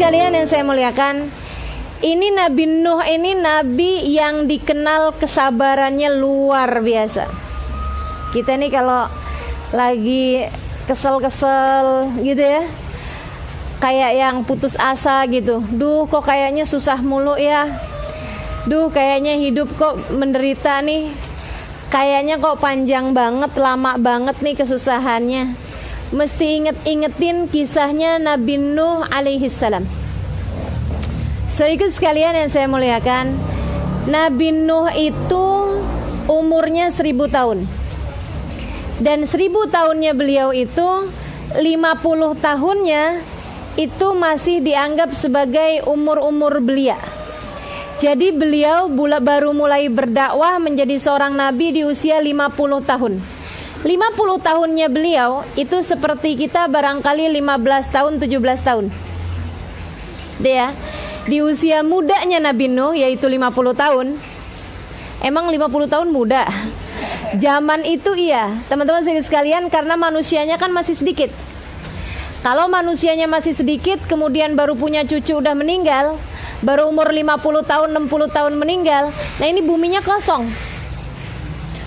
sekalian yang saya muliakan, ini Nabi Nuh ini nabi yang dikenal kesabarannya luar biasa. Kita nih kalau lagi kesel-kesel gitu ya, kayak yang putus asa gitu. Duh, kok kayaknya susah mulu ya. Duh, kayaknya hidup kok menderita nih. Kayaknya kok panjang banget, lama banget nih kesusahannya. Mesti ingetin kisahnya Nabi Nuh alaihi salam. Saudaraku sekalian yang saya muliakan, Nabi Nuh itu umurnya 1000 tahun. Dan 1000 tahunnya beliau itu 50 tahunnya itu masih dianggap sebagai umur-umur belia. Jadi beliau baru mulai berdakwah menjadi seorang nabi di usia 50 tahun. 50 tahunnya beliau itu seperti kita barangkali 15 tahun, 17 tahun. Dia di usia mudanya Nabi Nuh yaitu 50 tahun. Emang 50 tahun muda? Zaman itu iya, teman-teman sekalian, karena manusianya kan masih sedikit. Kalau manusianya masih sedikit, kemudian baru punya cucu udah meninggal, baru umur 50 tahun, 60 tahun meninggal. Nah ini buminya kosong.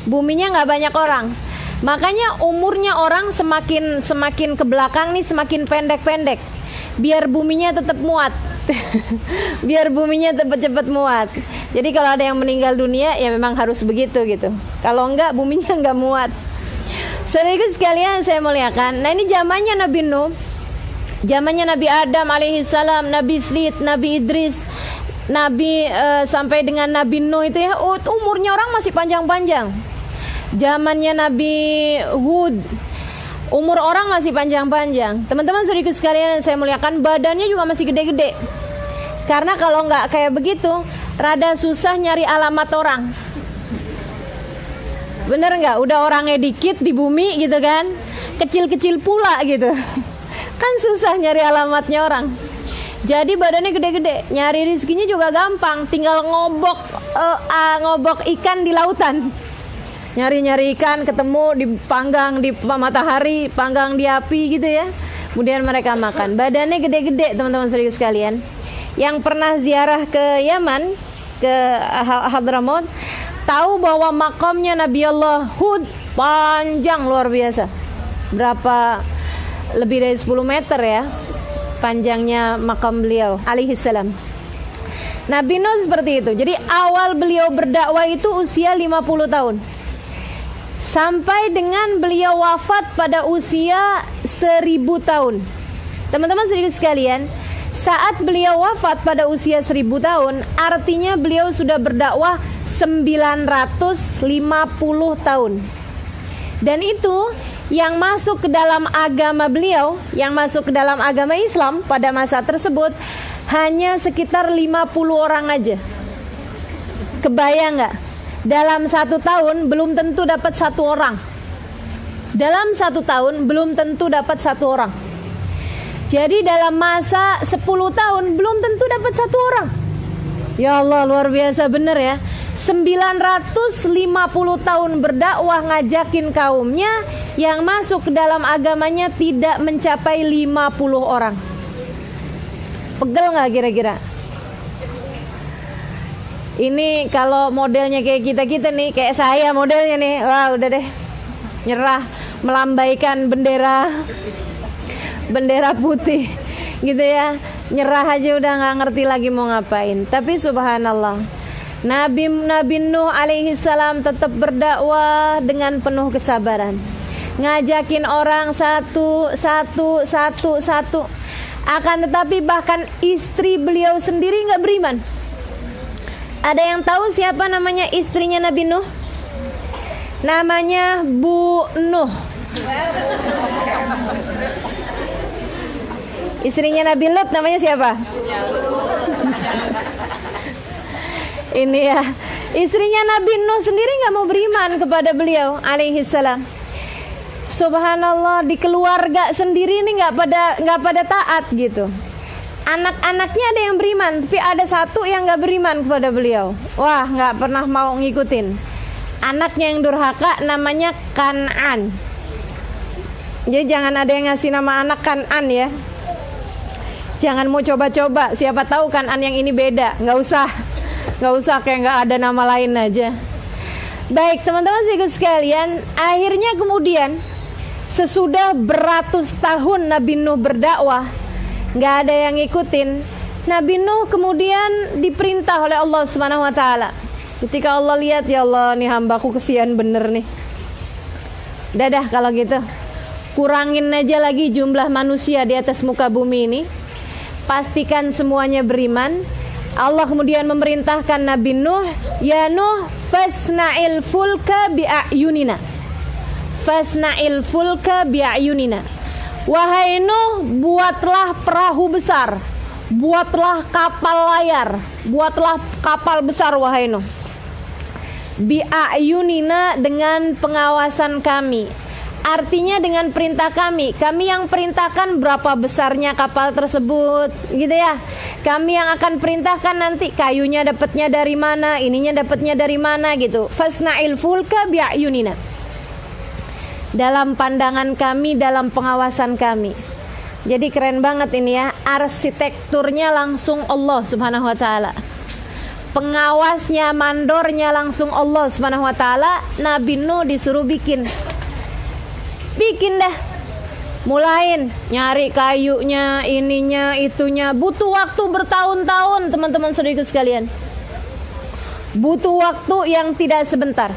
Buminya nggak banyak orang. Makanya umurnya orang semakin ke belakang nih semakin pendek-pendek. Biar buminya tetap muat. Biar buminya cepat-cepat muat. Jadi kalau ada yang meninggal dunia ya memang harus begitu gitu. Kalau enggak buminya enggak muat. Saudaraku sekalian saya muliakan. Nah ini zamannya Nabi Nuh. Zamannya Nabi Adam alaihissalam, Nabi Thlid, Nabi Idris, Nabi sampai dengan Nabi Nuh itu ya umurnya orang masih panjang-panjang. Zamannya Nabi Hud, umur orang masih panjang-panjang. Teman-teman saudaraku sekalian yang saya muliakan, badannya juga masih gede-gede. Karena kalau nggak kayak begitu, rada susah nyari alamat orang. Bener nggak? Udah orangnya dikit di bumi gitu kan, kecil-kecil pula gitu. Kan susah nyari alamatnya orang. Jadi badannya gede-gede, nyari rizkinya juga gampang. Tinggal ngobok ikan di lautan. Nyari-nyari ikan, ketemu, dipanggang di matahari, panggang di api gitu ya. Kemudian mereka makan. Badannya gede-gede teman-teman saudara sekalian. Yang pernah ziarah ke Yaman, ke Hadramaut, tahu bahwa makamnya Nabi Allah Hud panjang luar biasa. Berapa? Lebih dari 10 meter ya panjangnya makam beliau alaihissalam. Nabi Nuh seperti itu. Jadi awal beliau berdakwah itu usia 50 tahun. Sampai dengan beliau wafat pada usia 1000 tahun. Teman-teman saudara sekalian, saat beliau wafat pada usia 1000 tahun, artinya beliau sudah berdakwah 950 tahun. Dan itu yang masuk ke dalam agama beliau, yang masuk ke dalam agama Islam pada masa tersebut hanya sekitar 50 orang aja. Kebayang nggak? Dalam 1 tahun belum tentu dapat 1 orang. Dalam 1 tahun belum tentu dapat 1 orang. Jadi dalam masa 10 tahun belum tentu dapat 1 orang. Ya Allah, luar biasa bener ya. 950 tahun berdakwah ngajakin kaumnya, yang masuk ke dalam agamanya tidak mencapai 50 orang. Pegel nggak kira-kira? Ini kalau modelnya kayak kita nih, kayak saya modelnya nih, wah udah deh nyerah, melambaikan bendera putih gitu ya, nyerah aja udah nggak ngerti lagi mau ngapain. Tapi subhanallah, Nabi Nuh alaihi salam tetap berdakwah dengan penuh kesabaran, ngajakin orang satu. Akan tetapi bahkan istri beliau sendiri nggak beriman. Ada yang tahu siapa namanya istrinya Nabi Nuh? Namanya Bu Nuh. Istrinya Nabi Lut namanya siapa? Ini ya, istrinya Nabi Nuh sendiri nggak mau beriman kepada beliau alaihi salam. Subhanallah, di keluarga sendiri ini nggak pada taat gitu. Anak-anaknya ada yang beriman, tapi ada satu yang nggak beriman kepada beliau. Wah, nggak pernah mau ngikutin. Anaknya yang durhaka namanya Kan'an. Jadi jangan ada yang ngasih nama anak Kan'an ya. Jangan mau coba-coba, siapa tahu kan yang ini beda. Nggak usah kayak nggak ada nama lain aja. Baik teman-teman sekalian, akhirnya kemudian sesudah beratus tahun Nabi Nuh berdakwah, nggak ada yang ngikutin. Nabi Nuh kemudian diperintah oleh Allah Subhanahu Wa Taala. Ketika Allah lihat, ya Allah, nih hambaku kesian bener nih. Dadah kalau gitu, kurangin aja lagi jumlah manusia di atas muka bumi ini. Pastikan semuanya beriman. Allah kemudian memerintahkan Nabi Nuh, ya Nuh, fasna'il fulka bi'ayunina. Fasna'il fulka bi'ayunina. Wahai Nuh, buatlah perahu besar, buatlah kapal layar, buatlah kapal besar wahai Nuh. Bi'ayunina, dengan pengawasan kami. Artinya dengan perintah kami yang perintahkan berapa besarnya kapal tersebut, gitu ya. Kami yang akan perintahkan nanti kayunya dapatnya dari mana, ininya dapatnya dari mana, gitu. Fasna'il fulka bi'ayunina. Dalam pandangan kami, dalam pengawasan kami. Jadi keren banget ini ya, arsitekturnya langsung Allah Subhanahu Wa Taala. Pengawasnya, mandornya langsung Allah Subhanahu Wa Taala. Nabi Nuh disuruh bikin dah, mulain nyari kayunya, ininya, itunya. Butuh waktu bertahun-tahun teman-teman saudaraku sekalian. Butuh waktu yang tidak sebentar.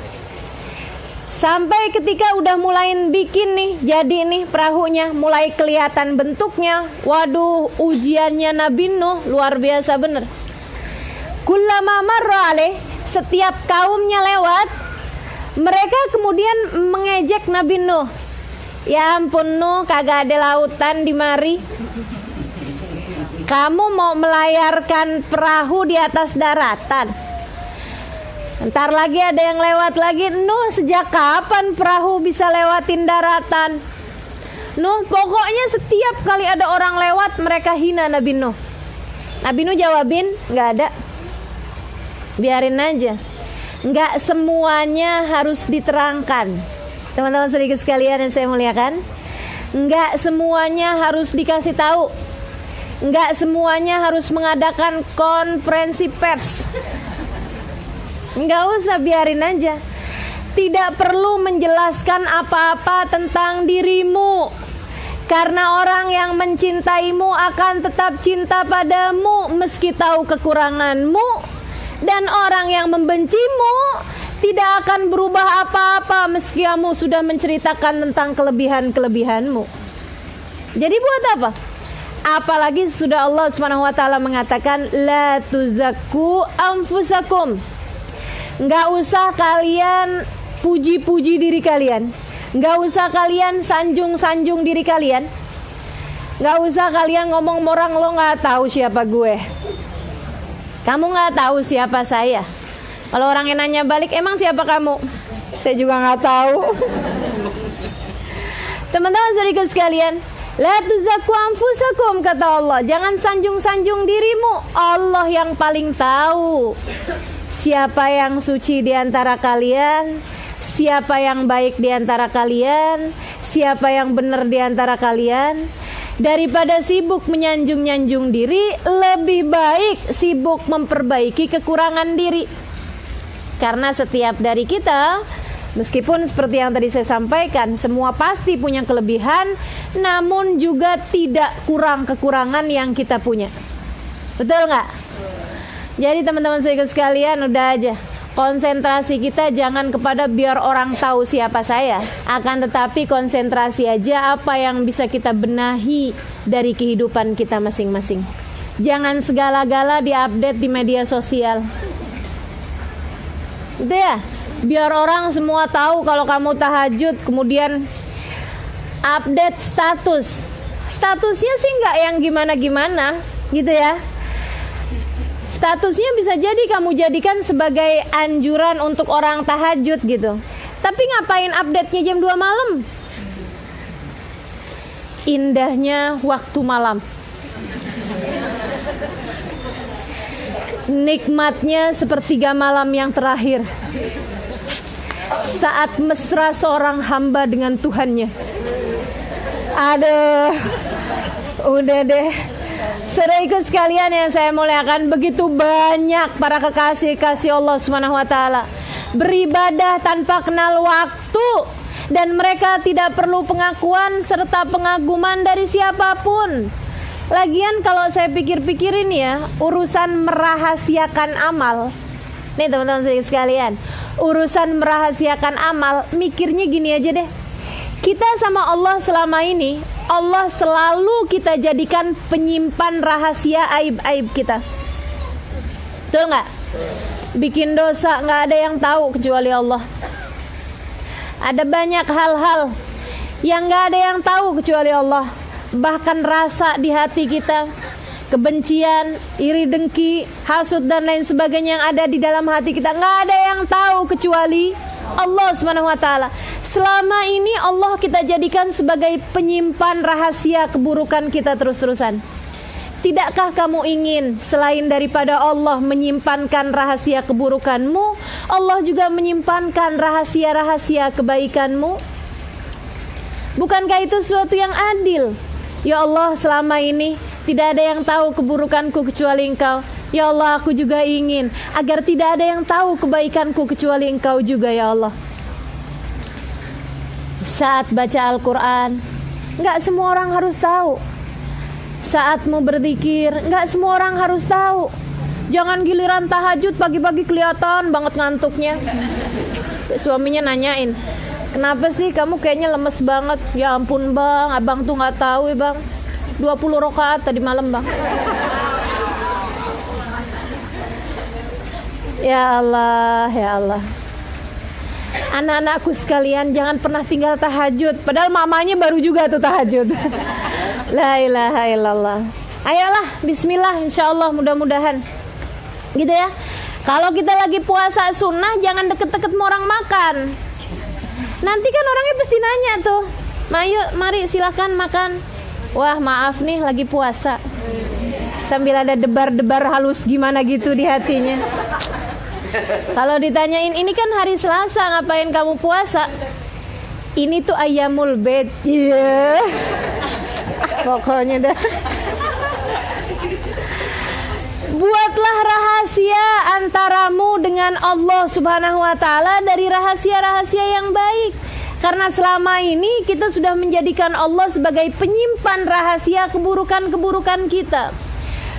Sampai ketika udah mulain bikin nih, jadi nih perahunya, mulai kelihatan bentuknya. Waduh, ujiannya Nabi Nuh luar biasa bener. Kullama marra alaih, setiap kaumnya lewat, mereka kemudian mengejek Nabi Nuh. Ya ampun Nuh, kagak ada lautan di mari. Kamu mau melayarkan perahu di atas daratan. Ntar lagi ada yang lewat lagi. Nuh, sejak kapan perahu bisa lewatin daratan? Nuh, pokoknya setiap kali ada orang lewat, mereka hina Nabi Nuh. Nabi Nuh jawabin, nggak ada. Biarin aja. Nggak semuanya harus diterangkan. Teman-teman sedikit sekalian yang saya muliakan, enggak semuanya harus dikasih tahu. Enggak semuanya harus mengadakan konferensi pers. Enggak usah, biarin aja. Tidak perlu menjelaskan apa-apa tentang dirimu. Karena orang yang mencintaimu akan tetap cinta padamu meski tahu kekuranganmu. Dan orang yang membencimu tidak akan berubah apa-apa meski kamu sudah menceritakan tentang kelebihan-kelebihanmu. Jadi buat apa? Apalagi sudah Allah Subhanahu Wa Taala mengatakan la tuzakku anfusakum. Nggak usah kalian puji-puji diri kalian. Nggak usah kalian sanjung-sanjung diri kalian. Nggak usah kalian ngomong orang lo nggak tahu siapa gue. Kamu nggak tahu siapa saya. Kalau orang yang nanya balik, emang siapa kamu? Saya juga nggak tahu. Teman-teman saudaraku sekalian, la tuzakku anfusakum, kata Allah. Jangan sanjung-sanjung dirimu. Allah yang paling tahu siapa yang suci di antara kalian, siapa yang baik di antara kalian, siapa yang benar di antara kalian. Daripada sibuk menyanjung-nyanjung diri, lebih baik sibuk memperbaiki kekurangan diri. Karena setiap dari kita, meskipun seperti yang tadi saya sampaikan, semua pasti punya kelebihan, namun juga tidak kurang kekurangan yang kita punya. Betul nggak? Jadi teman-teman sekalian, udah aja, konsentrasi kita jangan kepada biar orang tahu siapa saya, akan tetapi konsentrasi aja apa yang bisa kita benahi dari kehidupan kita masing-masing. Jangan segala-gala diupdate di media sosial. Gitu ya, biar orang semua tahu kalau kamu tahajud, kemudian update statusnya sih nggak yang gimana-gimana, gitu ya. Statusnya bisa jadi kamu jadikan sebagai anjuran untuk orang tahajud gitu. Tapi ngapain update-nya jam 2 malam? Indahnya waktu malam. Nikmatnya sepertiga malam yang terakhir. Saat mesra seorang hamba dengan Tuhannya. Aduh, udah deh. Saudaraku sekalian yang saya muliakan, begitu banyak para kekasih-kasih Allah Subhanahu wa taala beribadah tanpa kenal waktu, dan mereka tidak perlu pengakuan serta pengaguman dari siapapun. Lagian kalau saya pikir-pikirin ya, urusan merahasiakan amal, nih teman-teman sekalian, urusan merahasiakan amal, mikirnya gini aja deh. Kita sama Allah selama ini, Allah selalu kita jadikan penyimpan rahasia aib-aib kita. Betul nggak? Bikin dosa nggak ada yang tahu kecuali Allah. Ada banyak hal-hal yang nggak ada yang tahu kecuali Allah. Bahkan rasa di hati kita, kebencian, iri dengki, hasud dan lain sebagainya yang ada di dalam hati kita, nggak ada yang tahu kecuali Allah Subhanahu wa taala. Selama ini Allah kita jadikan sebagai penyimpan rahasia keburukan kita terus-terusan. Tidakkah kamu ingin selain daripada Allah menyimpankan rahasia keburukanmu, Allah juga menyimpankan rahasia-rahasia kebaikanmu? Bukankah itu sesuatu yang adil? Ya Allah, selama ini tidak ada yang tahu keburukanku kecuali Engkau. Ya Allah, aku juga ingin agar tidak ada yang tahu kebaikanku kecuali Engkau juga, ya Allah. Saat baca Al-Quran, nggak semua orang harus tahu. Saat mau berzikir, nggak semua orang harus tahu. Jangan giliran tahajud pagi-pagi kelihatan banget ngantuknya. Suaminya nanyain, kenapa sih kamu kayaknya lemes banget? Ya ampun bang, abang tuh nggak tahu ya bang, 20 rakaat tadi malam bang. Ya Allah, ya Allah. Anak-anakku sekalian, jangan pernah tinggal tahajud. Padahal mamanya baru juga tuh tahajud. La ilaha illallah. Ayolah, bismillah, insyaallah, mudah-mudahan. Gitu ya. Kalau kita lagi puasa sunnah, jangan deket-deket sama orang makan. Nanti kan orangnya pasti nanya tuh, mari silakan makan. Wah maaf nih, lagi puasa. Sambil ada debar-debar halus gimana gitu di hatinya. Kalau ditanyain, ini kan hari Selasa, ngapain kamu puasa? Ini tuh Ayyamul Bid. Iya. Pokoknya dah. Buatlah rahasia antaramu dengan Allah Subhanahu wa taala dari rahasia-rahasia yang baik. Karena selama ini kita sudah menjadikan Allah sebagai penyimpan rahasia keburukan-keburukan kita.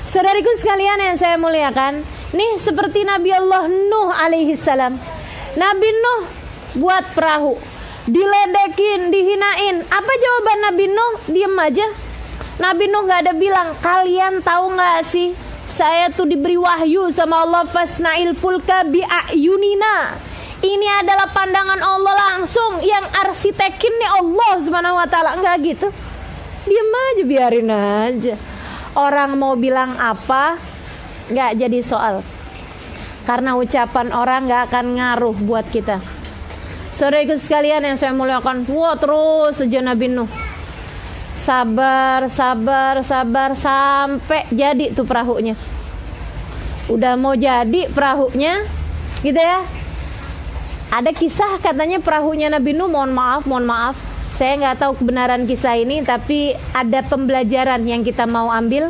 Saudariku sekalian yang saya muliakan, nih seperti Nabi Allah Nuh alaihi salam. Nabi Nuh buat perahu, diledekin, dihinain. Apa jawaban Nabi Nuh? Diem aja. Nabi Nuh gak ada bilang, kalian tahu gak sih, saya tuh diberi wahyu sama Allah, fasna'il fulka bi'ayunina. Ini adalah pandangan Allah langsung, yang arsitekin nih Allah Subhanahu wa taala. Enggak gitu. Diem aja, biarin aja. Orang mau bilang apa nggak jadi soal, karena ucapan orang nggak akan ngaruh buat kita. Saudaraku sekalian yang saya muliakan, wah terus saja Nabi Nuh sabar sampai jadi tuh perahunya. Udah mau jadi perahunya gitu ya. Ada kisah katanya perahunya Nabi Nuh, mohon maaf, saya nggak tahu kebenaran kisah ini, tapi ada pembelajaran yang kita mau ambil.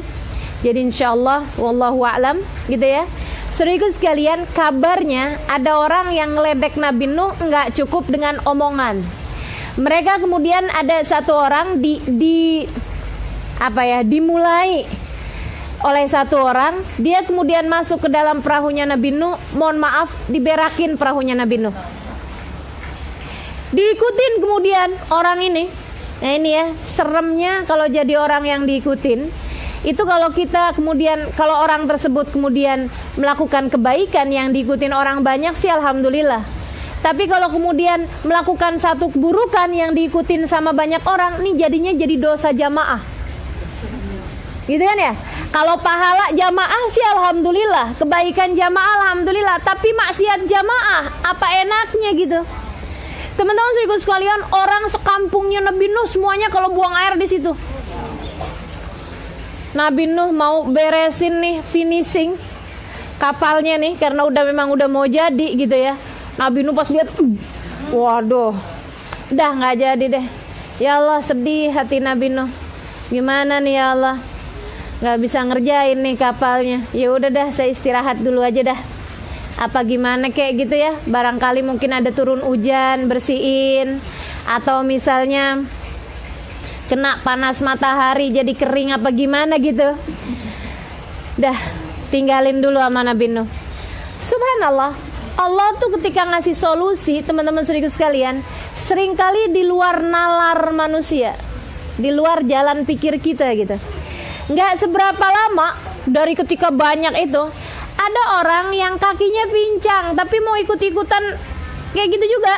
Jadi insyaallah wallahu a'lam gitu ya. Saudaraku sekalian, kabarnya ada orang yang ngeledek Nabi Nuh nggak cukup dengan omongan. Mereka kemudian ada satu orang dimulai oleh satu orang, dia kemudian masuk ke dalam perahunya Nabi Nuh, mohon maaf, diberakin perahunya Nabi Nuh. Diikutin kemudian orang ini. Nah ini ya, seremnya kalau jadi orang yang diikutin. Itu kalau kita kemudian, kalau orang tersebut kemudian melakukan kebaikan yang diikutin orang banyak sih alhamdulillah. Tapi kalau kemudian melakukan satu keburukan yang diikutin sama banyak orang, nih jadinya jadi dosa jamaah. Gitu kan ya? Kalau pahala jamaah sih alhamdulillah, kebaikan jamaah alhamdulillah, tapi maksiat jamaah apa enaknya gitu. Teman-teman saudaraku sekalian, orang sekampungnya Nabi Nuh semuanya kalau buang air di situ. Nabi Nuh mau beresin nih, finishing kapalnya nih, karena memang udah mau jadi gitu ya. Nabi Nuh pas lihat, waduh, udah nggak jadi deh. Ya Allah, sedih hati Nabi Nuh. Gimana nih ya Allah? nggak bisa ngerjain nih kapalnya. Ya udah dah, saya istirahat dulu aja dah. Apa gimana kayak gitu ya? Barangkali mungkin ada turun hujan, bersihin, atau misalnya kena panas matahari jadi kering apa gimana gitu. Dah, tinggalin dulu sama Nabi Nuh. Subhanallah, Allah tuh ketika ngasih solusi, teman-teman saudaraku sekalian, seringkali di luar nalar manusia, di luar jalan pikir kita gitu. Nggak seberapa lama dari ketika banyak itu, ada orang yang kakinya pincang tapi mau ikut-ikutan kayak gitu juga.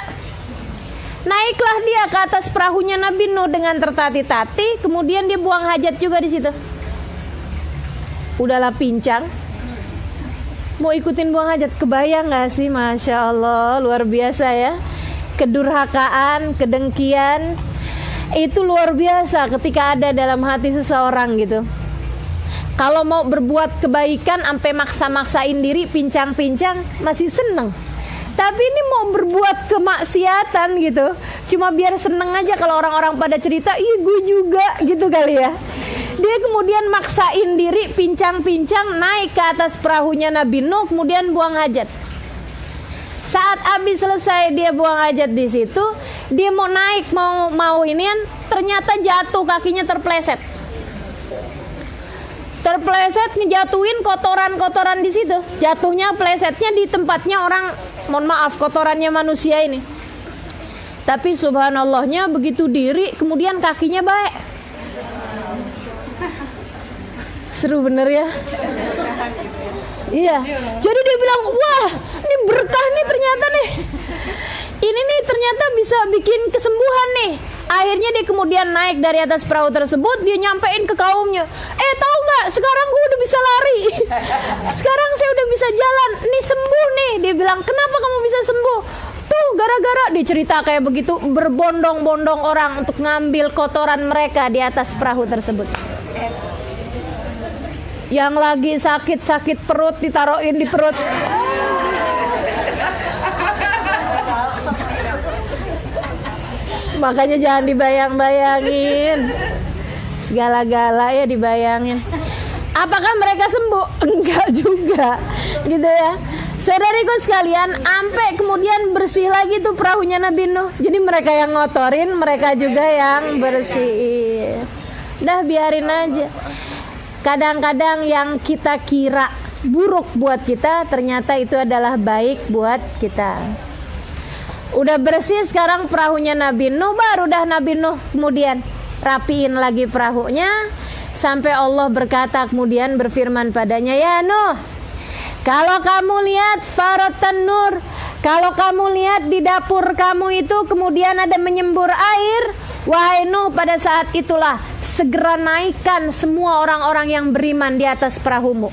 Naiklah dia ke atas perahunya Nabi Nuh dengan tertati-tati, kemudian dia buang hajat juga di situ. Udahlah pincang, mau ikutin buang hajat. Kebayang gak sih? Masya Allah, luar biasa ya. Kedurhakaan, kedengkian, itu luar biasa ketika ada dalam hati seseorang gitu. Kalau mau berbuat kebaikan sampai maksa-maksain diri, pincang-pincang, masih seneng. Tapi ini mau berbuat kemaksiatan gitu, cuma biar seneng aja kalau orang-orang pada cerita, ih gue juga gitu kali ya. Dia kemudian maksain diri, pincang-pincang, naik ke atas perahunya Nabi Nuh, kemudian buang hajat. Saat habis selesai dia buang hajat di situ, dia mau naik, mau inian, ternyata jatuh, kakinya terpleset. Terpleset, ngejatuhin kotoran-kotoran di situ. Jatuhnya, plesetnya di tempatnya orang, mohon maaf, kotorannya manusia ini. Tapi subhanallahnya begitu diri, kemudian kakinya baik. Seru bener ya. Iya. Jadi dia bilang, wah, ini berkah nih ternyata nih. Ini nih ternyata bisa bikin kesembuhan nih. Akhirnya dia kemudian naik dari atas perahu tersebut, dia nyampein ke kaumnya. Tahu nggak? Sekarang gue udah bisa lari. Sekarang saya udah bisa jalan. Nih sembuh nih. Dia bilang, kenapa kamu bisa sembuh? Tuh gara-gara, dia cerita kayak begitu, berbondong-bondong orang untuk ngambil kotoran mereka di atas perahu tersebut. Yang lagi sakit-sakit perut ditaruhin di perut. Makanya jangan dibayang-bayangin. Segala-gala ya dibayangin. Apakah mereka sembuh? Enggak juga. Gitu ya. Saudariku sekalian, sampai kemudian bersih lagi tuh perahunya Nabi Nuh. Jadi mereka yang ngotorin, mereka juga yang bersih. Udah biarin aja. Kadang-kadang yang kita kira buruk buat kita, ternyata itu adalah baik buat kita. Udah bersih sekarang perahunya Nabi Nuh, baru dah Nabi Nuh kemudian rapiin lagi perahunya, sampai Allah berkata kemudian berfirman padanya, ya Nuh, kalau kamu lihat faratan nur, kalau kamu lihat di dapur kamu itu kemudian ada menyembur air, wahai Nuh, pada saat itulah segera naikkan semua orang-orang yang beriman di atas perahumu.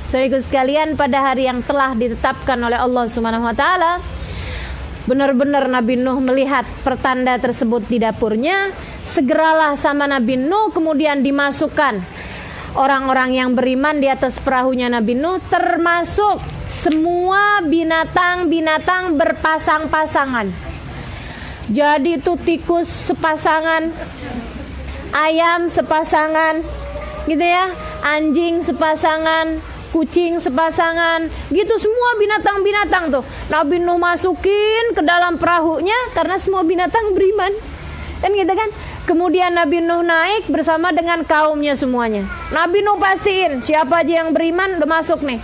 Saudaraku sekalian, pada hari yang telah ditetapkan oleh Allah Subhanahu wa taala, benar-benar Nabi Nuh melihat pertanda tersebut di dapurnya, segeralah sama Nabi Nuh kemudian dimasukkan orang-orang yang beriman di atas perahunya Nabi Nuh, termasuk semua binatang-binatang berpasang-pasangan. Jadi itu tikus sepasangan, ayam sepasangan, gitu ya, anjing sepasangan, kucing sepasangan, gitu semua binatang-binatang tuh Nabi Nuh masukin ke dalam perahunya karena semua binatang beriman, kan gitu kan. Kemudian Nabi Nuh naik bersama dengan kaumnya semuanya. Nabi Nuh pastiin siapa aja yang beriman udah masuk nih.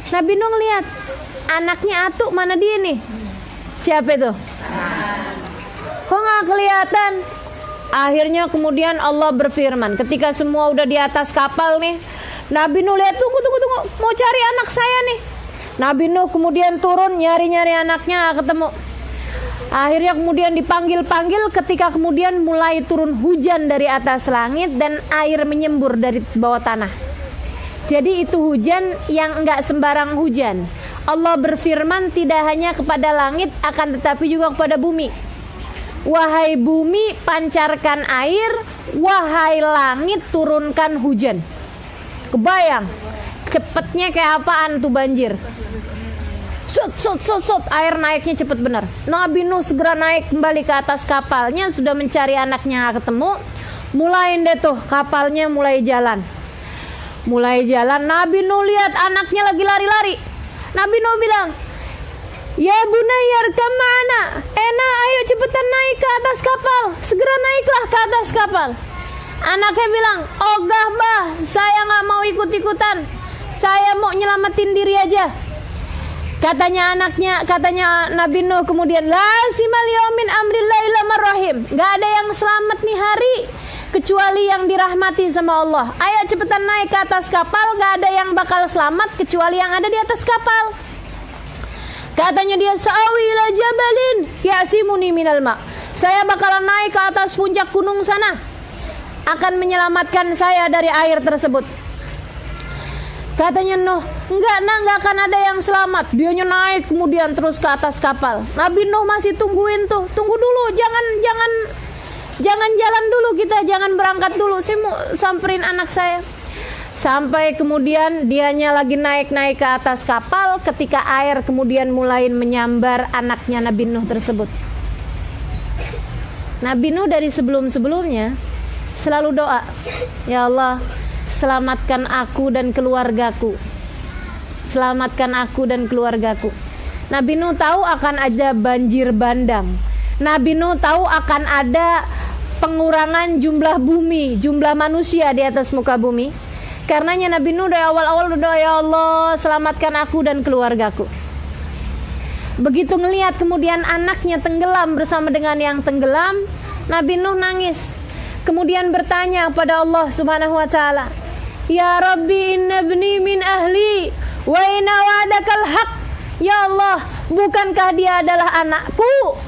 Nabi Nuh ngeliat anaknya Atuk, mana dia nih? Siapa itu? Kok nggak kelihatan? Akhirnya kemudian Allah berfirman, ketika semua udah di atas kapal nih, Nabi Nuh lihat, tunggu, mau cari anak saya nih. Nabi Nuh kemudian turun nyari-nyari anaknya, ketemu. Akhirnya kemudian dipanggil-panggil, ketika kemudian mulai turun hujan dari atas langit dan air menyembur dari bawah tanah. Jadi itu hujan yang enggak sembarang hujan. Allah berfirman tidak hanya kepada langit, akan tetapi juga kepada bumi. Wahai bumi, pancarkan air, wahai langit, turunkan hujan. Kebayang cepetnya kayak apaan tuh banjir. Sut, air naiknya cepet bener. Nabi Nuh segera naik kembali ke atas kapalnya, sudah mencari anaknya ketemu. Mulai deh tuh kapalnya mulai jalan. Nabi Nuh lihat anaknya lagi lari-lari. Nabi Nuh bilang, "Ya bunayya arkam ma'ana." Ayo cepetan naik ke atas kapal. Segera naiklah ke atas kapal. Anaknya bilang, "Ogah bah, saya nggak mau ikut-ikutan. Saya mau nyelamatin diri aja." Katanya Nabi Nuh kemudian, "La simal yaumin amrillahi illa rahim." Gak ada yang selamat nih hari kecuali yang dirahmati sama Allah. Ayo cepetan naik ke atas kapal. Gak ada yang bakal selamat kecuali yang ada di atas kapal. Katanya dia, "Sa'awi ila jabalin ya'simuni minal ma." Saya bakalan naik ke atas puncak gunung sana, akan menyelamatkan saya dari air tersebut. Katanya Nuh, enggak akan ada yang selamat. Dianya naik kemudian terus ke atas kapal. Nabi Nuh masih tungguin tuh. Tunggu dulu, jangan jalan dulu kita, jangan berangkat dulu. Saya mau samperin anak saya. Sampai kemudian dianya lagi naik ke atas kapal ketika air kemudian mulai menyambar anaknya Nabi Nuh tersebut. Nabi Nuh dari sebelum-sebelumnya selalu doa, "Ya Allah, selamatkan aku dan keluargaku. Selamatkan aku dan keluargaku." Nabi Nuh tahu akan ada banjir bandang. Nabi Nuh tahu akan ada pengurangan jumlah manusia di atas muka bumi. Karenanya Nabi Nuh dari awal-awal berdoa, "Ya Allah, selamatkan aku dan keluargaku." Begitu ngelihat kemudian anaknya tenggelam bersama dengan yang tenggelam, Nabi Nuh nangis. Kemudian bertanya kepada Allah Subhanahu wa taala, "Ya Rabbi, inna ibni min ahli wa inna wa'dakal haq." Ya Allah, bukankah dia adalah anakku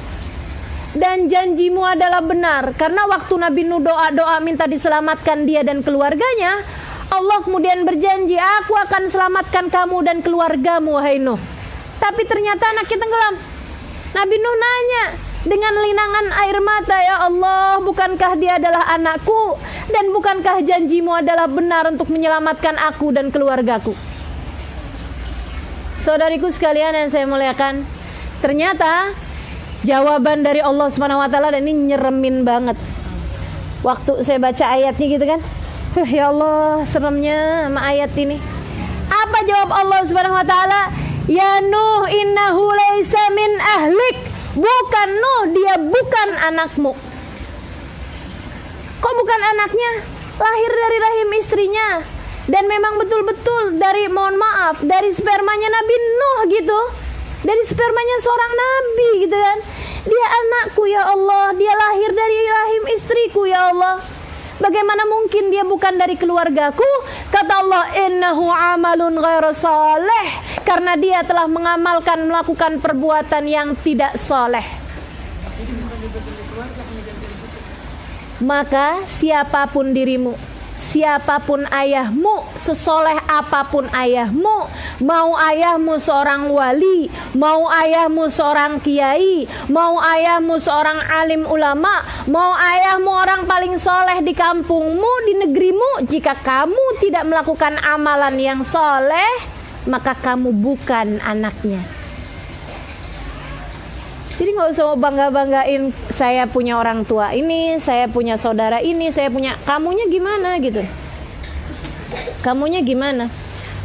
dan janjimu adalah benar? Karena waktu Nabi Nuh doa minta diselamatkan dia dan keluarganya, Allah kemudian berjanji, "Aku akan selamatkan kamu dan keluargamu, wahai Nuh." Tapi ternyata anaknya tenggelam. Nabi Nuh nanya dengan linangan air mata, "Ya Allah, bukankah dia adalah anakku dan bukankah janjimu adalah benar untuk menyelamatkan aku dan keluargaku?" Saudariku sekalian yang saya muliakan, ternyata jawaban dari Allah Subhanahu wa taala, dan ini nyeremin banget. Waktu saya baca ayatnya gitu kan, ya Allah, seremnya sama ayat ini. Apa jawab Allah Subhanahu wa taala? "Ya Nuh, innahu laisa min ahlik." Bukan Nuh, dia bukan anakmu. Kok bukan anaknya? Lahir dari rahim istrinya. Dan memang betul-betul dari, mohon maaf, dari spermanya Nabi Nuh gitu. Dari spermanya seorang nabi gitu kan. Dia anakku ya Allah, dia lahir dari rahim istriku ya Allah. Bagaimana mungkin dia bukan dari keluargaku? Kata Allah, "Innahu amalun ghairu saleh." Karena dia telah melakukan perbuatan yang tidak soleh. Maka siapapun dirimu, siapapun ayahmu, sesoleh apapun ayahmu, mau ayahmu seorang wali, mau ayahmu seorang kiai, mau ayahmu seorang alim ulama, mau ayahmu orang paling soleh di kampungmu, di negerimu, jika kamu tidak melakukan amalan yang soleh, maka kamu bukan anaknya. Jadi gak usah mau bangga-banggain, saya punya orang tua ini, saya punya saudara ini, saya punya, kamunya gimana gitu. Kamunya gimana?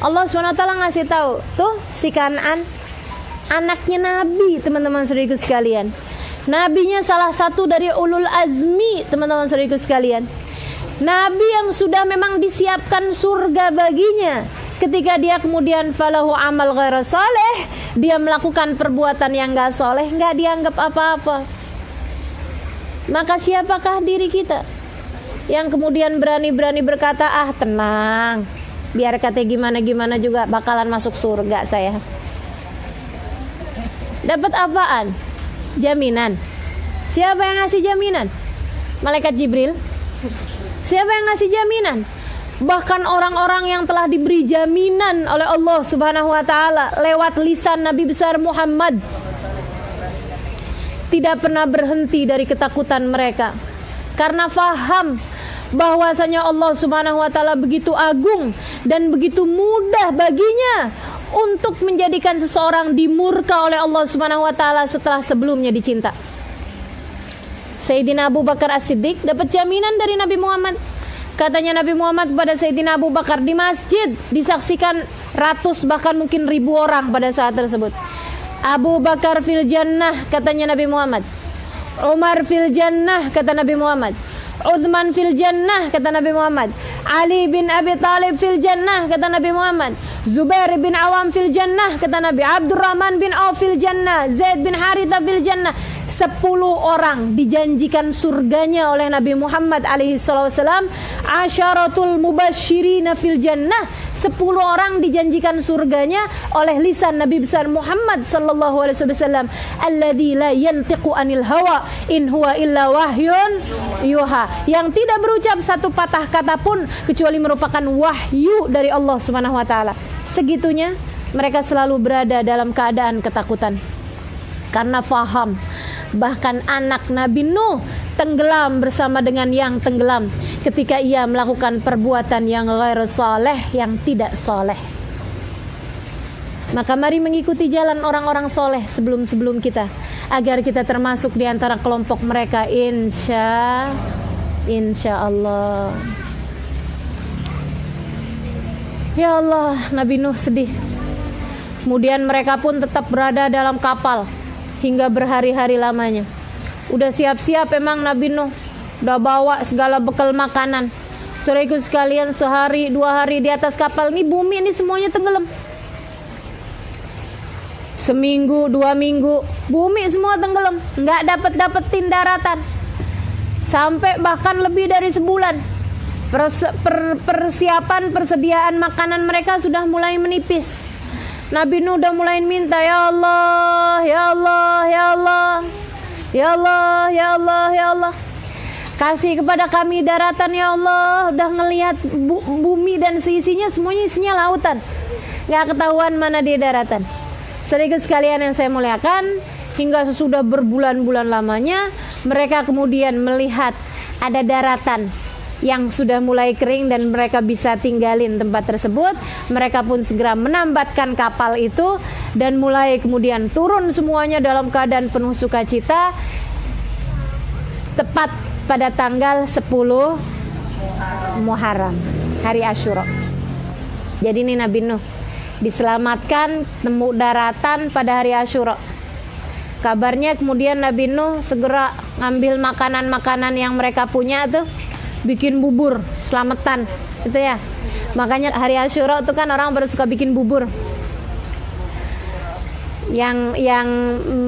Allah SWT ngasih tahu, tuh si Kan'an, anaknya Nabi, teman-teman saudariku sekalian. Nabinya salah satu dari ulul azmi, teman-teman saudariku sekalian. Nabi yang sudah memang disiapkan surga baginya. Ketika dia kemudian falahu amal ghairu saleh, dia melakukan perbuatan yang gak soleh, gak dianggap apa-apa. Maka siapakah diri kita yang kemudian berani-berani berkata, "Ah tenang, biar kata gimana-gimana juga bakalan masuk surga saya." Dapat apaan? Jaminan. Siapa yang ngasih jaminan? Malaikat Jibril. Siapa yang ngasih jaminan? Bahkan orang-orang yang telah diberi jaminan oleh Allah Subhanahu wa taala lewat lisan Nabi besar Muhammad tidak pernah berhenti dari ketakutan mereka, karena faham bahwasanya Allah Subhanahu wa taala begitu agung dan begitu mudah baginya untuk menjadikan seseorang dimurka oleh Allah Subhanahu wa taala setelah sebelumnya dicinta. Sayyidina Abu Bakar As-Siddiq dapat jaminan dari Nabi Muhammad. Katanya Nabi Muhammad kepada Sayyidina Abu Bakar di masjid, disaksikan ratus bahkan mungkin ribu orang pada saat tersebut. Abu Bakar fil jannah, katanya Nabi Muhammad. Umar fil jannah, kata Nabi Muhammad. Uthman fil jannah, kata Nabi Muhammad. Ali bin Abi Talib fil jannah, kata Nabi Muhammad. Zubair bin Awam fil jannah, kata Nabi. Abdurrahman bin Auf fil jannah. Zaid bin Haritha fil jannah. 10 orang dijanjikan surganya oleh Nabi Muhammad alaihi wasallam. Asyaratul mubasyirina fil jannah. 10 orang dijanjikan surganya oleh lisan Nabi besar Muhammad sallallahu alaihi wasallam. Alladzi la yantiqu anil hawa in huwa illa wahyun yuha. Yang tidak berucap satu patah kata pun kecuali merupakan wahyu dari Allah Subhanahu wa taala. Segitunya mereka selalu berada dalam keadaan ketakutan karena faham. Bahkan anak Nabi Nuh tenggelam bersama dengan yang tenggelam ketika ia melakukan perbuatan yang ghairu saleh, yang tidak saleh. Maka mari mengikuti jalan orang-orang soleh sebelum-sebelum kita, agar kita termasuk di antara kelompok mereka, insya Allah. Ya Allah, Nabi Nuh sedih. Kemudian mereka pun tetap berada dalam kapal hingga berhari-hari lamanya. Udah siap-siap emang Nabi Nuh, udah bawa segala bekal makanan. Saudaraku sekalian, sehari 2 hari di atas kapal ini, bumi ini semuanya tenggelam. Seminggu 2 minggu bumi semua tenggelam, nggak dapetin daratan. Sampai bahkan lebih dari sebulan. Persiapan persediaan makanan mereka sudah mulai menipis. Nabi Nuh udah mulai minta, ya Allah, ya Allah, ya Allah, ya Allah, ya Allah, ya Allah, kasih kepada kami daratan ya Allah. Udah ngelihat bumi dan seisinya, semuanya isinya lautan, nggak ketahuan mana dia daratan. Sedikit sekalian yang saya muliakan, hingga sesudah berbulan-bulan lamanya mereka kemudian melihat ada daratan yang sudah mulai kering dan mereka bisa tinggalin tempat tersebut. Mereka pun segera menambatkan kapal itu dan mulai kemudian turun semuanya dalam keadaan penuh sukacita, tepat pada tanggal 10 Muharram, hari Asyura. Jadi ini Nabi Nuh diselamatkan, temu daratan pada hari Asyura. Kabarnya kemudian Nabi Nuh segera ngambil makanan-makanan yang mereka punya tuh, bikin bubur selamatan gitu ya. Makanya hari Asyura itu kan orang baru suka bikin bubur. Yang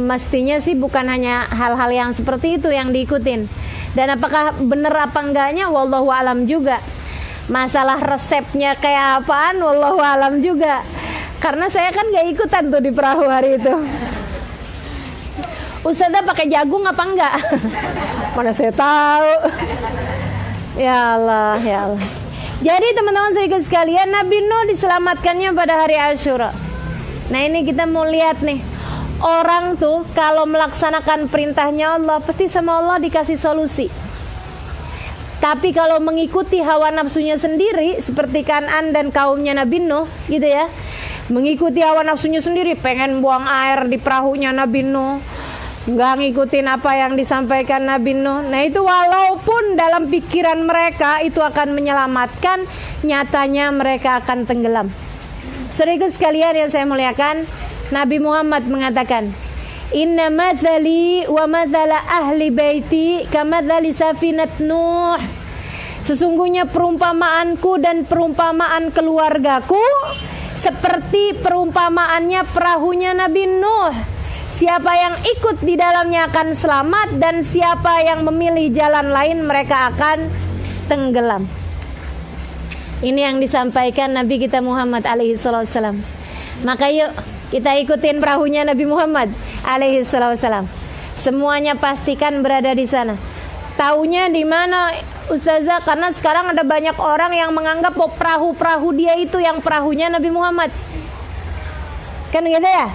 mestinya sih bukan hanya hal-hal yang seperti itu yang diikutin. Dan apakah benar apa enggaknya wallahu alam juga. Masalah resepnya kayak apaan wallahu alam juga. Karena saya kan gak ikutan tuh di perahu hari itu. Ustazah pakai jagung apa enggak? Mana saya tahu. Ya Allah, ya Allah. Jadi teman-teman saya sekalian, Nabi Nuh diselamatkannya pada hari Asyura. Nah ini kita mau lihat nih, orang tuh kalau melaksanakan perintahnya Allah pasti sama Allah dikasih solusi. Tapi kalau mengikuti hawa nafsunya sendiri, seperti Kan'an dan kaumnya Nabi Nuh gitu ya, mengikuti hawa nafsunya sendiri, pengen buang air di perahunya Nabi Nuh, nggak ngikutin apa yang disampaikan Nabi Nuh. Nah itu walaupun dalam pikiran mereka itu akan menyelamatkan, nyatanya mereka akan tenggelam. Saudaraku sekalian yang saya muliakan, Nabi Muhammad mengatakan, Inna mathali wa mathala ahli baiti kamathali safinat Nuh. Sesungguhnya perumpamaanku dan perumpamaan keluargaku seperti perumpamaannya perahunya Nabi Nuh. Siapa yang ikut di dalamnya akan selamat, dan siapa yang memilih jalan lain mereka akan tenggelam. Ini yang disampaikan Nabi kita Muhammad alaihi wasallam. Maka yuk kita ikutin perahunya Nabi Muhammad alaihi wasallam. Semuanya pastikan berada di sana. Taunya di mana Ustazah? Karena sekarang ada banyak orang yang menganggap bahwa perahu-perahu dia itu yang perahunya Nabi Muhammad. Kan gitu ya?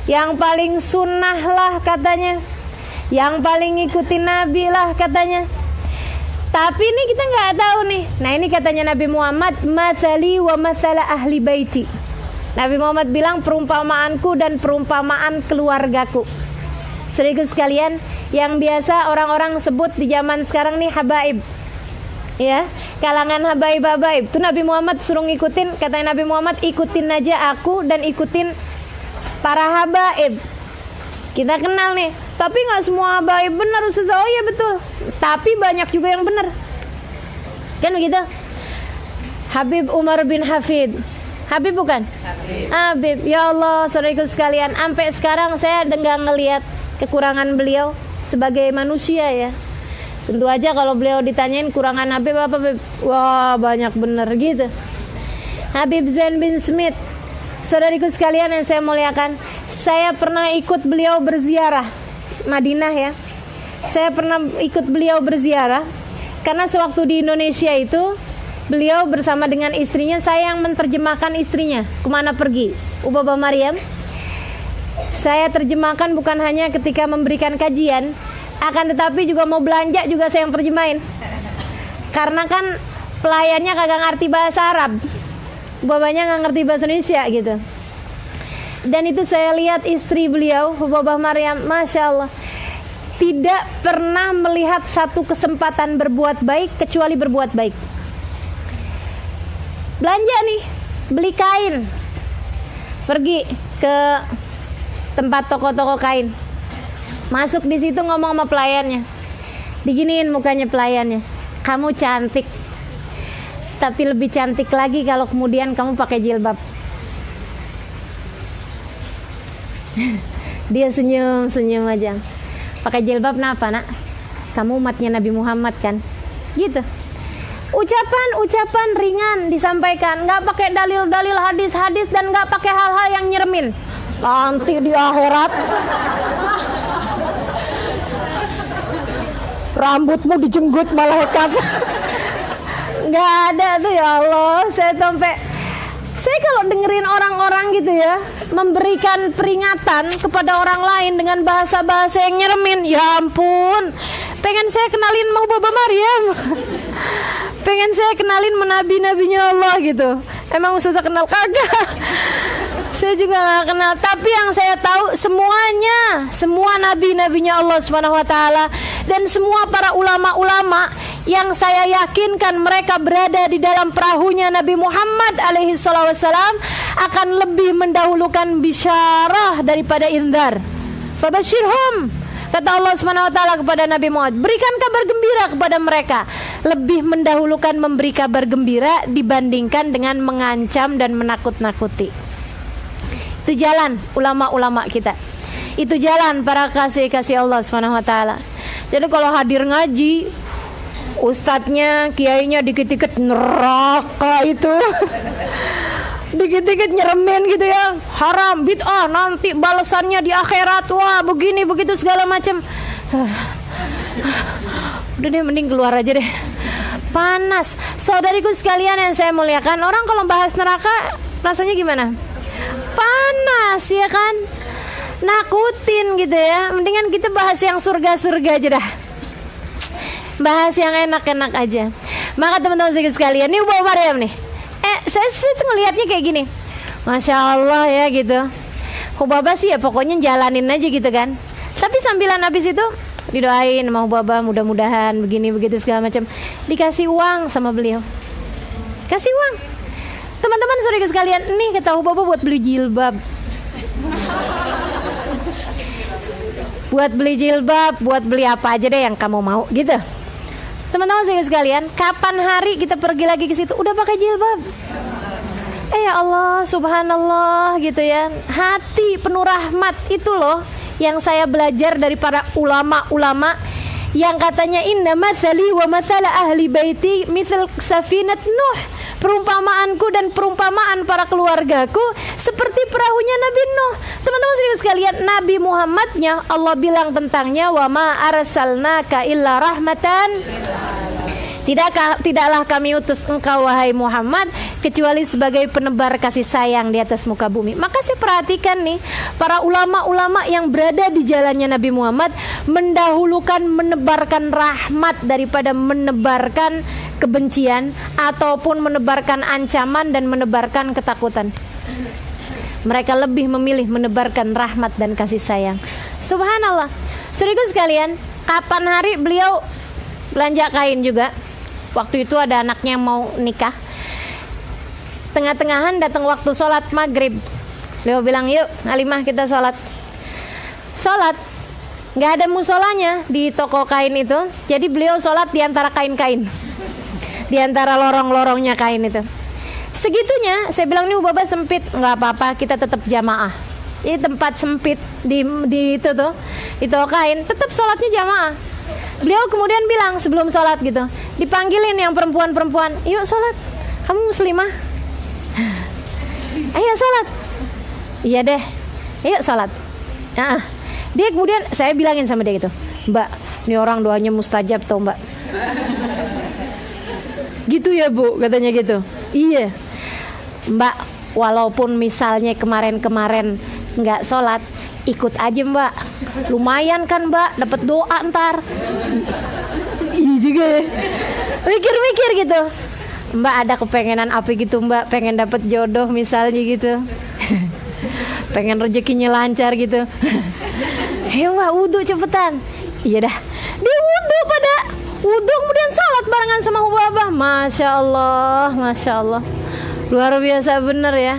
Yang paling sunnah lah katanya, yang paling ngikutin Nabi lah katanya. Tapi ini kita nggak tahu nih. Nah ini katanya Nabi Muhammad, masali wa masala ahli baiti. Nabi Muhammad bilang perumpamaanku dan perumpamaan keluargaku. Saudaraku sekalian, yang biasa orang-orang sebut di zaman sekarang nih habaib. Ya, kalangan habaib-habaib. Itu Nabi Muhammad suruh ngikutin, katanya Nabi Muhammad, ikutin aja aku dan ikutin para habaib. Kita kenal nih, tapi nggak semua habaib benar Ustazah. Oh iya betul, tapi banyak juga yang benar. Kan begitu? Habib Umar bin Hafid. Habib bukan? Habib. Ya Allah, saudaraku sekalian, sampai sekarang saya nggak ngelihat kekurangan beliau sebagai manusia ya. Tentu aja kalau beliau ditanyain kurangan Habib apa, Habib? Wah, banyak bener gitu. Habib Zain bin Smith. Saudariku sekalian yang saya muliakan, saya pernah ikut beliau berziarah Madinah ya. Saya pernah ikut beliau berziarah karena sewaktu di Indonesia itu beliau bersama dengan istrinya, saya yang menerjemahkan istrinya kemana pergi, Baba Maryam. Saya terjemahkan bukan hanya ketika memberikan kajian, akan tetapi juga mau belanja juga saya yang terjemahin. Karena kan pelayannya kagak ngerti bahasa Arab, babanya nggak ngerti bahasa Indonesia gitu. Dan itu saya lihat istri beliau, Baba Maryam, Masya Allah, tidak pernah melihat satu kesempatan berbuat baik kecuali berbuat baik. Belanja nih, beli kain, pergi ke tempat toko-toko kain, masuk di situ ngomong sama pelayannya, diginiin mukanya pelayannya, kamu cantik, tapi lebih cantik lagi kalau kemudian kamu pakai jilbab. Dia senyum aja. Pakai jilbab kenapa nak? Kamu umatnya Nabi Muhammad kan? Gitu. Ucapan ringan disampaikan, nggak pakai dalil-dalil hadis-hadis dan nggak pakai hal-hal yang nyeremin. Nanti di akhirat rambutmu dijenggut malaikat. Nggak ada tuh, ya Allah. Saya kalau dengerin orang-orang gitu ya, memberikan peringatan kepada orang lain dengan bahasa-bahasa yang nyeremin, ya ampun, pengen saya kenalin mau Baba Maryam. Pengen saya kenalin menabi-nabinya Allah gitu. Emang Ustazah kenal kagak? Saya juga gak kenal. Tapi yang saya tahu semuanya, semua nabi-nabinya Allah SWT, dan semua para ulama-ulama yang saya yakinkan mereka berada di dalam perahunya Nabi Muhammad alaihi wassalam akan lebih mendahulukan bisyarah daripada indar. Fabashirhum, kata Allah SWT kepada Nabi Muhammad, berikan kabar gembira kepada mereka. Lebih mendahulukan memberi kabar gembira dibandingkan dengan mengancam dan menakut-nakuti. Itu jalan ulama-ulama kita. Itu jalan para kasih-kasih Allah SWT. Jadi kalau hadir ngaji, ustadznya, kiainya dikit-dikit neraka itu. Dikit-dikit nyeremin gitu ya, haram, bid'ah, nanti balasannya di akhirat, wah begini begitu segala macam. Udah deh, mending keluar aja deh. Panas. Saudariku sekalian yang saya muliakan, orang kalau bahas neraka rasanya gimana? Panas ya kan? Nakutin gitu ya. Mendingan kita bahas yang surga-surga aja dah. Bahas yang enak-enak aja. Maka teman-teman sekalian, ini Baba Maryam nih. Saya ngelihatnya kayak gini, Masya Allah ya gitu. Hubaba sih ya pokoknya jalanin aja gitu kan. Tapi sambilan habis itu didoain sama Hubaba, mudah-mudahan begini begitu segala macam. Dikasih uang sama beliau. Kasih uang. Teman-teman saudara sekalian, nih kata Hubaba buat beli jilbab. Buat beli jilbab, buat beli apa aja deh yang kamu mau gitu. Teman-teman sekalian, kapan hari kita pergi lagi ke situ udah pakai jilbab? Ya Allah, subhanallah gitu ya. Hati penuh rahmat itu loh yang saya belajar dari para ulama-ulama yang katanya inna matsali wa matsala ahli baiti mitsal safinat Nuh. Perumpamaanku dan perumpamaan para keluargaku seperti perahunya Nabi Nuh. Teman-teman sekalian, Nabi Muhammadnya Allah bilang tentangnya wa ma arsalnaka illa rahmatan. Tidaklah kami utus engkau wahai Muhammad kecuali sebagai penebar kasih sayang di atas muka bumi. Maka saya perhatikan nih, para ulama-ulama yang berada di jalannya Nabi Muhammad mendahulukan menebarkan rahmat daripada menebarkan kebencian ataupun menebarkan ancaman dan menebarkan ketakutan. Mereka lebih memilih menebarkan rahmat dan kasih sayang. Subhanallah. Saudaraku sekalian, kapan hari beliau belanja kain juga. Waktu itu ada anaknya yang mau nikah. Tengah-tengahan datang waktu sholat maghrib. Beliau bilang, yuk Halimah kita sholat. Sholat, nggak ada musolanya di toko kain itu. Jadi beliau sholat di antara kain-kain, di antara lorong-lorongnya kain itu. Segitunya, saya bilang nih Bapak sempit, nggak apa-apa, kita tetap jamaah. Ini tempat sempit di itu tuh, itu kain, tetap sholatnya jamaah. Beliau kemudian bilang sebelum sholat gitu, dipanggilin yang perempuan-perempuan, yuk sholat, kamu muslimah, ayo sholat, iya deh, yuk sholat. Nah, dia kemudian saya bilangin sama dia gitu, Mbak, ini orang doanya mustajab tau Mbak. Gitu ya Bu, katanya gitu. Iya Mbak, walaupun misalnya kemarin-kemarin nggak sholat, ikut aja Mbak, lumayan kan Mbak, dapat doa ntar. Iya juga ya, mikir-mikir gitu. Mbak ada kepengenan apa gitu Mbak, pengen dapat jodoh misalnya gitu. Pengen rezekinya lancar gitu. Hei Mbak, wudhu cepetan. Iya dah, dia wudhu pada wudhu kemudian sholat barengan sama Hubabah. Masya Allah, Masya Allah, luar biasa bener ya.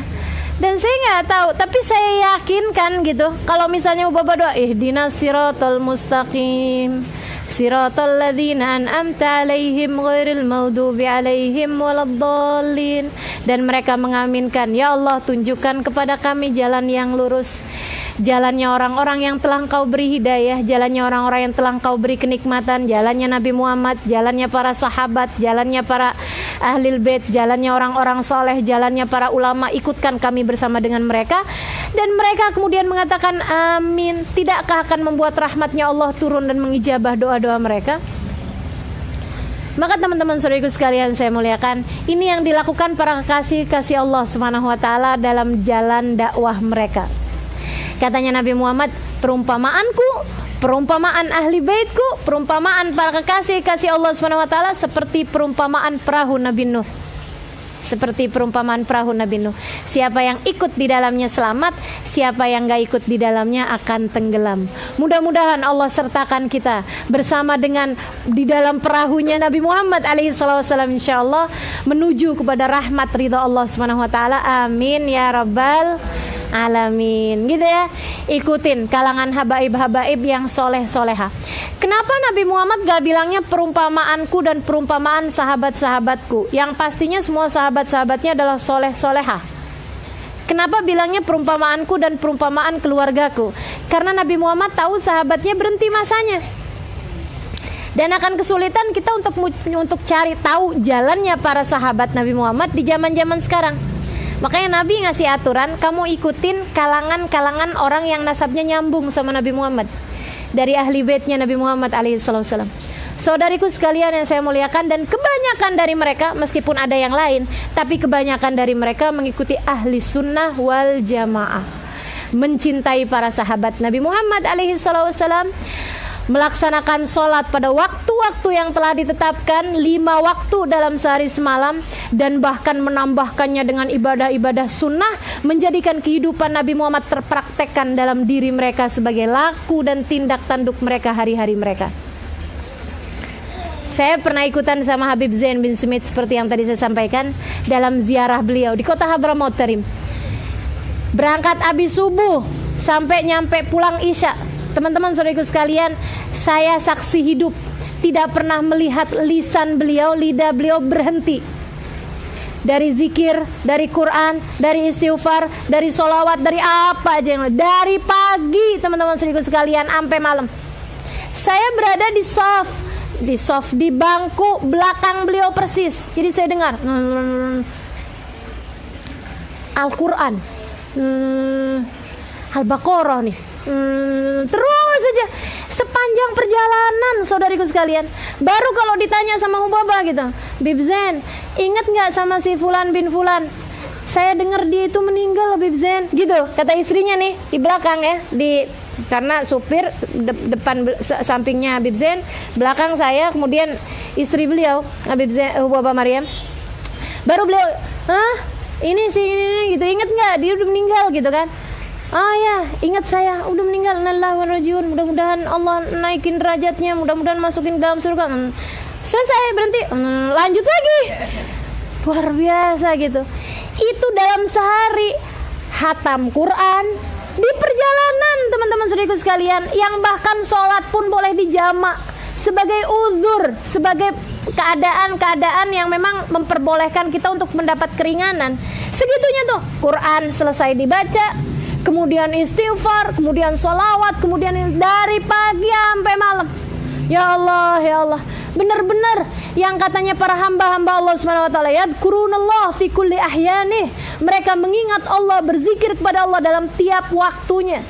Dan saya nggak tahu, tapi saya yakin kan gitu, kalau misalnya Hubabah doa ihdinas siratal mustaqim siratal ladzina an'amta alaihim ghairil maghdubi alaihim waladdallin, dan mereka mengaminkan, ya Allah tunjukkan kepada kami jalan yang lurus, jalannya orang-orang yang telah Engkau beri hidayah, jalannya orang-orang yang telah Engkau beri kenikmatan, jalannya Nabi Muhammad, jalannya para sahabat, jalannya para ahlul bait, jalannya orang-orang soleh, jalannya para ulama, ikutkan kami bersama dengan mereka. Dan mereka kemudian mengatakan amin. Tidakkah akan membuat rahmatnya Allah turun dan mengijabah doa-doa mereka? Maka teman-teman saudaraku sekalian saya muliakan, ini yang dilakukan para kekasih Allah Subhanahu wa taala dalam jalan dakwah mereka. Katanya Nabi Muhammad, perumpamaanku, perumpamaan ahli baitku, perumpamaan para kekasih Allah Subhanahu wa taala seperti perumpamaan perahu Nabi Nuh. Seperti perumpamaan perahu Nabi Nuh. Siapa yang ikut di dalamnya selamat, siapa yang gak ikut di dalamnya akan tenggelam. Mudah-mudahan Allah sertakan kita bersama dengan di dalam perahunya Nabi Muhammad alaihissalam, insyaallah menuju kepada rahmat ridha Allah Subhanahu wa taala. Amin ya rabbal alamin. Gitu ya. Ikutin kalangan habaib-habaib yang soleh-soleha. Kenapa Nabi Muhammad gak bilangnya perumpamaanku dan perumpamaan sahabat-sahabatku? Yang pastinya semua sahabat-sahabatnya adalah soleh-soleha. Kenapa bilangnya perumpamaanku dan perumpamaan keluargaku? Karena Nabi Muhammad tahu sahabatnya berhenti masanya. Dan akan kesulitan kita untuk cari tahu jalannya para sahabat Nabi Muhammad di zaman-zaman sekarang. Makanya Nabi ngasih aturan, kamu ikutin kalangan-kalangan orang yang nasabnya nyambung sama Nabi Muhammad, dari ahli baitnya Nabi Muhammad alaihissalam. Saudariku sekalian yang saya muliakan, dan kebanyakan dari mereka, meskipun ada yang lain, tapi kebanyakan dari mereka mengikuti ahli sunnah wal jamaah, mencintai para sahabat Nabi Muhammad alaihissalam, melaksanakan sholat pada waktu-waktu yang telah ditetapkan, 5 waktu dalam sehari semalam, dan bahkan menambahkannya dengan ibadah-ibadah sunnah, menjadikan kehidupan Nabi Muhammad terpraktekkan dalam diri mereka sebagai laku dan tindak tanduk mereka hari-hari mereka. Saya pernah ikutan sama Habib Zain bin Smith seperti yang tadi saya sampaikan dalam ziarah beliau di kota Hadramaut Tarim. Berangkat abis subuh sampai nyampe pulang isya. Teman-teman saudaraku sekalian, saya saksi hidup, tidak pernah melihat lisan beliau, lidah beliau berhenti. Dari zikir, dari Quran, dari istighfar, dari solawat, dari apa aja yang dari pagi teman-teman saudaraku sekalian sampai malam. Saya berada di soft di bangku belakang beliau persis. Jadi saya dengar Al-Quran, Al-Baqarah nih. Terus saja sepanjang perjalanan saudariku sekalian. Baru kalau ditanya sama Hubabah gitu, Bib Zain, ingat gak sama si Fulan bin Fulan? Saya dengar dia itu meninggal Bib Zain. Gitu kata istrinya nih di belakang ya, karena supir depan sampingnya Habib Zain, belakang saya, kemudian istri beliau Habib Zain, Hubabah Maryam. Baru beliau, ini sih ini gitu, inget nggak dia udah meninggal gitu kan? Ah ya, ingat saya udah meninggal, innalillahi wa inna ilaihi raji'un. Mudah-mudahan Allah naikin derajatnya, mudah-mudahan masukin dalam surga. Selesai, berhenti. Lanjut lagi. Luar biasa gitu. Itu dalam sehari hatam Quran di perjalanan, teman-teman saudaraku sekalian, yang bahkan sholat pun boleh dijamak sebagai uzur, sebagai keadaan-keadaan yang memang memperbolehkan kita untuk mendapat keringanan. Segitunya tuh, Quran selesai dibaca, kemudian istighfar, kemudian sholawat, kemudian dari pagi sampai malam. Ya Allah, ya Allah, benar-benar yang katanya para hamba-hamba Allah Subhanahu wa taala, yadkurunallah fi kulli ahyanih. Mereka mengingat Allah, berzikir kepada Allah dalam tiap waktunya.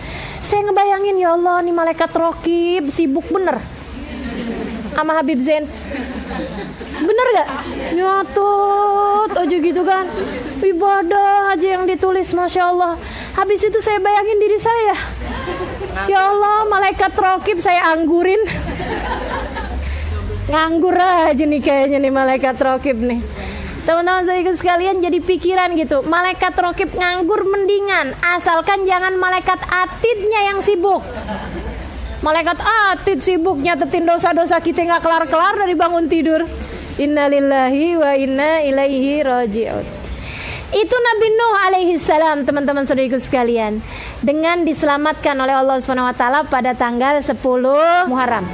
Saya ngebayangin, ya Allah, nih malaikat raqib sibuk bener sama Habib Zain. Bener gak? Nyotot aja gitu kan, ibadah aja yang ditulis, Masya Allah. Habis itu saya bayangin diri saya, ya Allah, malaikat raqib saya anggurin. Nganggur aja nih kayaknya nih malaikat raqib nih. Teman-teman saya sekalian, jadi pikiran gitu, malaikat raqib nganggur mendingan, asalkan jangan malaikat atidnya yang sibuk. Malaikat atid sibuk nyatetin dosa-dosa kita nggak kelar-kelar dari bangun tidur. Innalillahi wa inna ilaihi raji'un. Itu Nabi Nuh alaihi salam, teman-teman saudaraku sekalian, dengan diselamatkan oleh Allah Subhanahu wa taala pada tanggal 10 Muharram.